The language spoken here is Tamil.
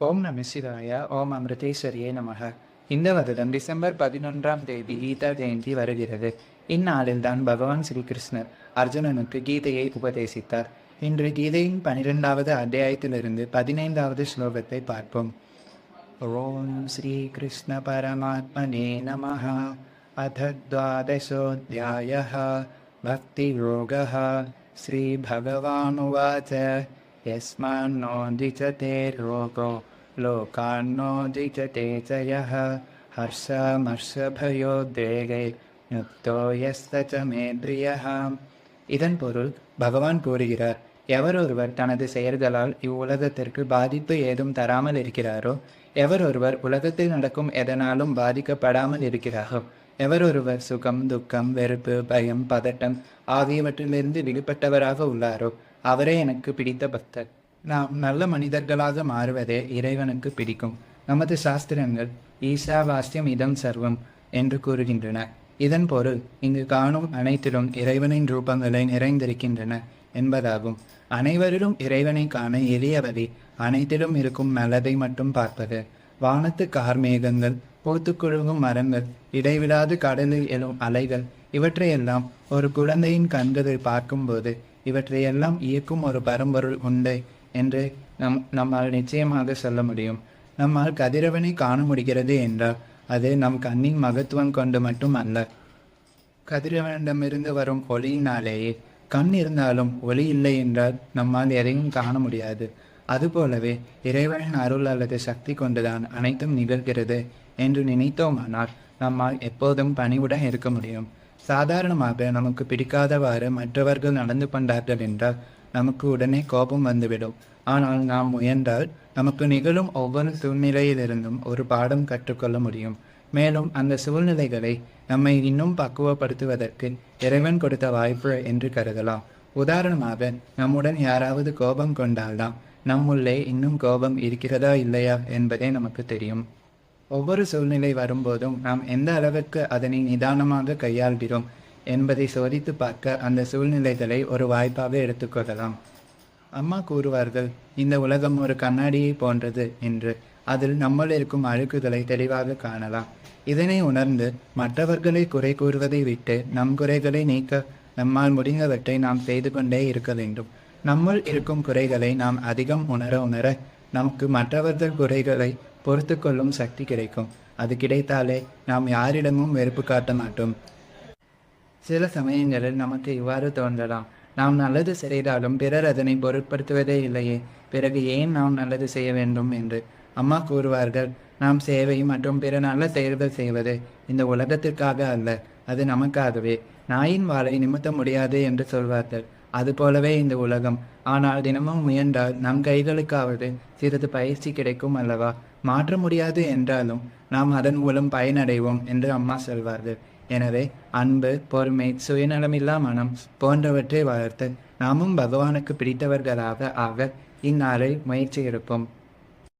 ஓம் நம சிவாய. ஓம் அமிர்தேஸ்வரியே நமக. இந்த வருடம் டிசம்பர் 11ஆம் தேதி கீதா ஜெயந்தி வருகிறது. இந்நாளில்தான் பகவான் ஸ்ரீகிருஷ்ணர் அர்ஜுனனுக்கு கீதையை உபதேசித்தார். இன்று கீதையின் 12வது அத்தியாயத்திலிருந்து 15வது ஸ்லோகத்தை பார்ப்போம். ஓம் ஸ்ரீ கிருஷ்ண பரமாத்மனே நமஹ. அத த்வாதசோऽध्यायः பக்தி யோகः. ஸ்ரீ பகவானுவாச்ச यस्मान्नो द्विजते रोगो लोकान्नो द्विजते च यः हर्षमर्षभयोद्वेगे युक्तो यस्य च मे प्रियः. இதன் பொருள் பகவான் கூறுகிறார், எவரொருவர் தனது செயல்களால் இவ்வுலகத்திற்கு பாதிப்பு ஏதும் தராமல் இருக்கிறாரோ, எவரொருவர் உலகத்தில் நடக்கும் எதனாலும் பாதிக்கப்படாமல் இருக்கிறாரோ, எவரொருவர் சுகம், துக்கம், வெறுப்பு, பயம், பதட்டம் ஆகியவற்றிலிருந்து விடுபட்டவராக உள்ளாரோ அவரே எனக்கு பிடித்த பக்தர். நாம் நல்ல மனிதர்களாக மாறுவதே இறைவனுக்கு பிடிக்கும். நமது சாஸ்திரங்கள் ஈசாவாஸ்யம் இதம் சர்வம் என்று கூறுகின்றன. இதன் பொருள் இங்கு காணும் அனைத்திலும் இறைவனின் ரூபங்களை நிறைந்திருக்கின்றன என்பதாகும். அனைவரிலும் இறைவனை காண எளிய வழி அனைத்திலும் இருக்கும் நல்லதை மட்டும் பார்ப்பது. வானத்து கார்மேகங்கள், பூத்துக்குழுகும் மரங்கள், இடைவிடாது கடலில் எழும் அலைகள், இவற்றையெல்லாம் ஒரு குழந்தையின் கண்களில் பார்க்கும்போது இவற்றையெல்லாம் இயக்கும் ஒரு பரம்பொருள் உண்டு என்று நம்மால் நிச்சயமாக சொல்ல முடியும். நம்மால் கதிரவனை காண முடிகிறது என்றால் அது நம் கண்ணின் மகத்துவம் கொண்டு மட்டும் அல்ல. கதிரவனிடமிருந்து வரும் ஒளியினாலேயே கண் இருந்தாலும் ஒளி இல்லை என்றால் நம்மால் எதையும் காண முடியாது. அதுபோலவே இறைவனின் அருள் அல்லது சக்தி கொண்டுதான் அனைத்தும் நிகழ்கிறது என்று நினைத்தோமானால் நம்மால் எப்போதும் பணிவுடன் இருக்க முடியும். சாதாரணமாக நமக்கு பிடிக்காதவாறு மற்றவர்கள் நடந்து கொண்டார்கள் என்றால் நமக்கு உடனே கோபம் வந்துவிடும். ஆனால் நாம் முயன்றால் நமக்கு நிகழும் ஒவ்வொரு சூழ்நிலையிலிருந்தும் ஒரு பாடம் கற்றுக்கொள்ள முடியும். மேலும் அந்த சூழ்நிலைகளை நம்மை இன்னும் பக்குவப்படுத்துவதற்கு இறைவன் கொடுத்த வாய்ப்பு என்று கருதலாம். உதாரணமாக, நம்முடன் யாராவது கோபம் கொண்டால்தான் நம்முள்ளே இன்னும் கோபம் இருக்கிறதா இல்லையா என்பதே நமக்கு தெரியும். ஒவ்வொரு சூழ்நிலை வரும்போதும் நாம் எந்த அளவுக்கு அதனை நிதானமாக கையாள்கிறோம் என்பதை சோதித்து பார்க்க அந்த சூழ்நிலைகளை ஒரு வாய்ப்பாக எடுத்துக்கொள்ளலாம். அம்மா கூறுவார்கள், இந்த உலகம் ஒரு கண்ணாடியை போன்றது என்று. அதில் நம்மள் இருக்கும் அழுக்குகளை தெளிவாக காணலாம். இதனை உணர்ந்து மற்றவர்களை குறை கூறுவதை விட்டு நம் குறைகளை நீக்க நம்மால் முடிந்தவற்றை நாம் செய்து கொண்டே இருக்க வேண்டும். நம்முள் இருக்கும் குறைகளை நாம் அதிகம் உணர நமக்கு மற்றவர்கள் குறைகளை பொறுத்து கொள்ளும் சக்தி கிடைக்கும். அது கிடைத்தாலே நாம் யாரிடமும் வெறுப்பு காட்ட மாட்டோம். சில சமயங்களில் நமக்கு இவ்வாறு தோன்றலாம், நாம் நல்லது செய்தாலும் பிறர் அதனை பொருட்படுத்துவதே இல்லையே, பிறகு ஏன் நாம் நல்லது செய்ய வேண்டும் என்று. அம்மா கூறுவார்கள், நாம் சேவை மற்றும் பிற நல்ல செயல்கள் செய்வது இந்த உலகத்திற்காக அல்ல, அது நமக்காகவே. நாயின் வாளை நிமித்த முடியாது என்று சொல்வார்கள். அதுபோலவே இந்த உலகம். ஆனால் தினமும் முயன்றால் நம் கைகளுக்காவது சிறிது பயிற்சி கிடைக்கும் அல்லவா? மாற்ற முடியாது என்றாலும் நாம் அதன் மூலம் பயனடைவோம் என்று அம்மா சொல்வார்கள். எனவே அன்பு, பொறுமை, சுயநலமில்லா மனம் போன்றவற்றை வளர்த்து நாமும் பகவானுக்கு பிடித்தவர்களாக ஆக இந்நாளை முயற்சி எடுப்போம்.